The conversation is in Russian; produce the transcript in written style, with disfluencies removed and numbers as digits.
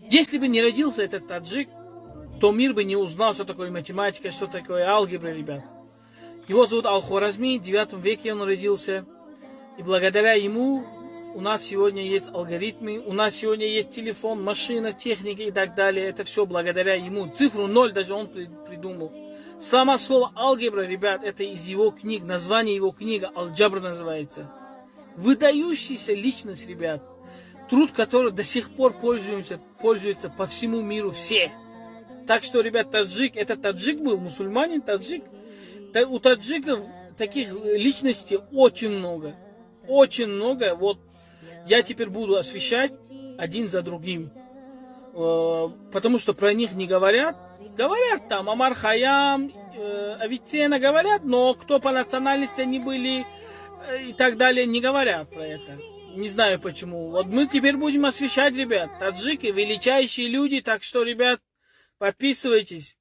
Если бы не родился этот таджик, то мир бы не узнал, что такое математика, что такое алгебра, ребят. Его зовут Аль-Хорезми, в 9 веке он родился. И благодаря ему у нас сегодня есть алгоритмы, у нас сегодня есть телефон, машина, техника и так далее. Это все благодаря ему. Цифру 0 даже он придумал. Само слово алгебра, ребят, это из его книг. Название его книга Аль-Джабр называется. Выдающаяся личность, ребят. Труд, который до сих пор пользуется по всему миру все. Так что, ребят, таджик, это таджик был, мусульманин, таджик. У таджиков таких личностей очень много. Очень много. Вот я теперь буду освещать один за другим. Потому что про них не говорят. Говорят там Омар Хайям, Авиценна говорят, но кто по национальности они были и так далее, не говорят про это. Не знаю почему. Вот мы теперь будем освещать, ребят. Таджики величайшие люди, так что, ребят, подписывайтесь.